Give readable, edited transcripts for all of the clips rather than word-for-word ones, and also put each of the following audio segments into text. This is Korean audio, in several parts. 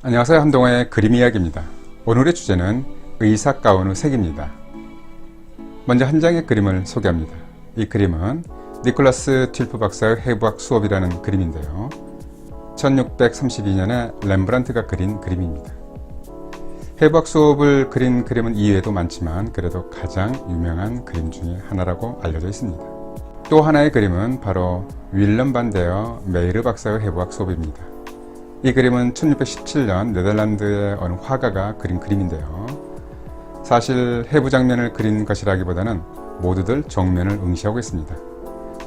안녕하세요. 한동호의 그림 이야기입니다. 오늘의 주제는 의사 가운의 색입니다. 먼저 한 장의 그림을 소개합니다. 이 그림은 니콜라스 튠프 박사의 해부학 수업이라는 그림인데요. 1632년에 렘브란트가 그린 그림입니다. 해부학 수업을 그린 그림은 이외에도 많지만 그래도 가장 유명한 그림 중에 하나라고 알려져 있습니다. 또 하나의 그림은 바로 윌럼 반 데어 메이르 박사의 해부학 수업입니다. 이 그림은 1617년 네덜란드의 어느 화가가 그린 그림인데요. 사실 해부 장면을 그린 것이라기보다는 모두들 정면을 응시하고 있습니다.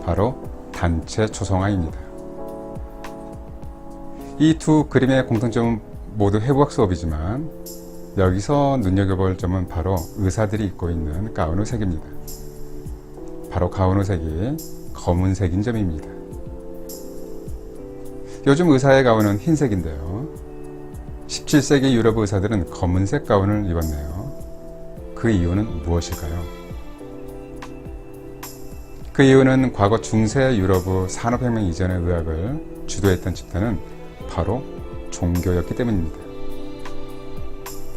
바로 단체 초성화입니다. 이 두 그림의 공통점은 모두 해부학 수업이지만 여기서 눈여겨볼 점은 바로 의사들이 입고 있는 가운의 색입니다. 바로 가운의 색이 검은색인 점입니다. 요즘 의사의 가운은 흰색인데요. 17세기 유럽 의사들은 검은색 가운을 입었네요. 그 이유는 무엇일까요? 그 이유는 과거 중세 유럽의 산업혁명 이전의 의학을 주도했던 집단은 바로 종교였기 때문입니다.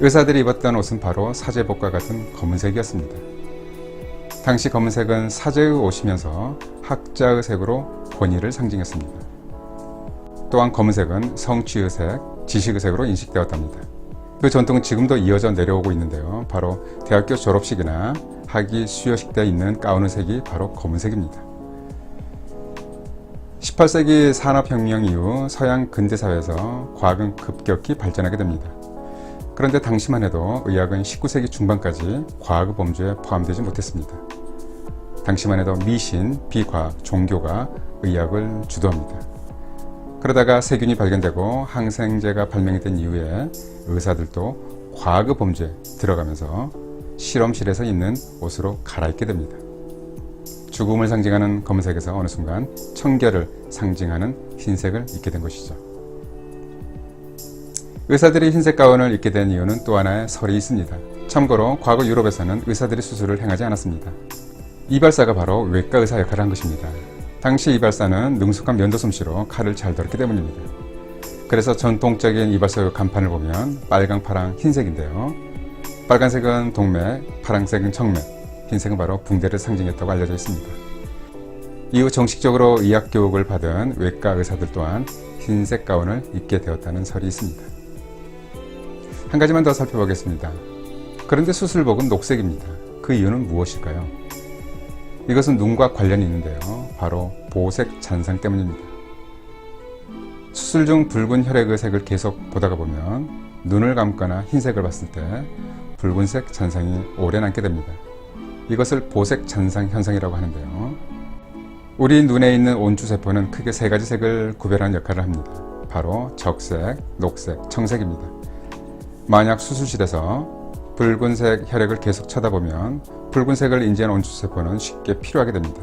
의사들이 입었던 옷은 바로 사제복과 같은 검은색이었습니다. 당시 검은색은 사제의 옷이면서 학자의 색으로 권위를 상징했습니다. 또한 검은색은 성취의 색, 지식의 색으로 인식되었답니다. 그 전통은 지금도 이어져 내려오고 있는데요. 바로 대학교 졸업식이나 학위 수여식 때 입는 가운의 색이 바로 검은색입니다. 18세기 산업혁명 이후 서양 근대사회에서 과학은 급격히 발전하게 됩니다. 그런데 당시만 해도 의학은 19세기 중반까지 과학의 범주에 포함되지 못했습니다. 당시만 해도 미신, 비과학, 종교가 의학을 주도합니다. 그러다가 세균이 발견되고 항생제가 발명이 된 이후에 의사들도 과학의 범주에 들어가면서 실험실에서 입는 옷으로 갈아입게 됩니다. 죽음을 상징하는 검은색에서 어느 순간 청결을 상징하는 흰색을 입게 된 것이죠. 의사들이 흰색 가운을 입게 된 이유는 또 하나의 설이 있습니다. 참고로 과거 유럽에서는 의사들이 수술을 행하지 않았습니다. 이발사가 바로 외과 의사 역할을 한 것입니다. 당시 이발사는 능숙한 면도솜씨로 칼을 잘 다뤘기 때문입니다. 그래서 전통적인 이발소의 간판을 보면 빨강, 파랑, 흰색인데요. 빨간색은 동맥, 파랑색은 정맥, 흰색은 바로 붕대를 상징했다고 알려져 있습니다. 이후 정식적으로 의학 교육을 받은 외과 의사들 또한 흰색 가운을 입게 되었다는 설이 있습니다. 한 가지만 더 살펴보겠습니다. 그런데 수술복은 녹색입니다. 그 이유는 무엇일까요? 이것은 눈과 관련이 있는데요. 바로 보색 잔상 때문입니다. 수술 중 붉은 혈액의 색을 계속 보다가 보면 눈을 감거나 흰색을 봤을 때 붉은색 잔상이 오래 남게 됩니다. 이것을 보색 잔상 현상이라고 하는데요. 우리 눈에 있는 온주세포는 크게 세 가지 색을 구별하는 역할을 합니다. 바로 적색, 녹색, 청색입니다. 만약 수술실에서 붉은색 혈액을 계속 쳐다보면 붉은색을 인지한 온주세포는 쉽게 피로하게 됩니다.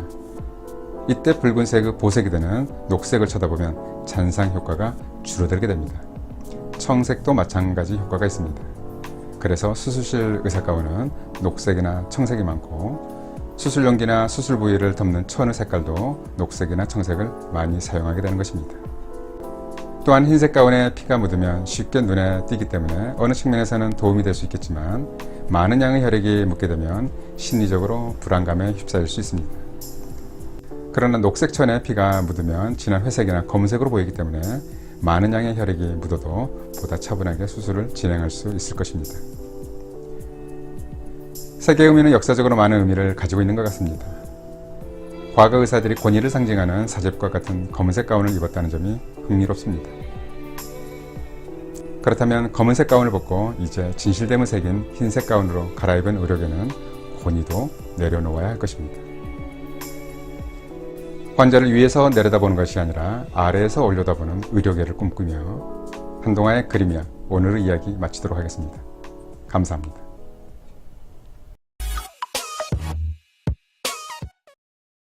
이때 붉은색의 보색이 되는 녹색을 쳐다보면 잔상 효과가 줄어들게 됩니다. 청색도 마찬가지 효과가 있습니다. 그래서 수술실 의사가운은 녹색이나 청색이 많고 수술용기나 수술 부위를 덮는 천의 색깔도 녹색이나 청색을 많이 사용하게 되는 것입니다. 또한 흰색 가운에 피가 묻으면 쉽게 눈에 띄기 때문에 어느 측면에서는 도움이 될 수 있겠지만 많은 양의 혈액이 묻게 되면 심리적으로 불안감에 휩싸일 수 있습니다. 그러나 녹색 천에 피가 묻으면 진한 회색이나 검은색으로 보이기 때문에 많은 양의 혈액이 묻어도 보다 차분하게 수술을 진행할 수 있을 것입니다. 색의 의미는 역사적으로 많은 의미를 가지고 있는 것 같습니다. 과거 의사들이 권위를 상징하는 사제복과 같은 검은색 가운을 입었다는 점이 흥미롭습니다. 그렇다면 검은색 가운을 벗고 이제 진실됨의 색인 흰색 가운으로 갈아입은 의료계는 권위도 내려놓아야 할 것입니다. 환자를 위에서 내려다보는 것이 아니라 아래에서 올려다보는 의료계를 꿈꾸며 한동호의 그림이야 오늘의 이야기 마치도록 하겠습니다. 감사합니다.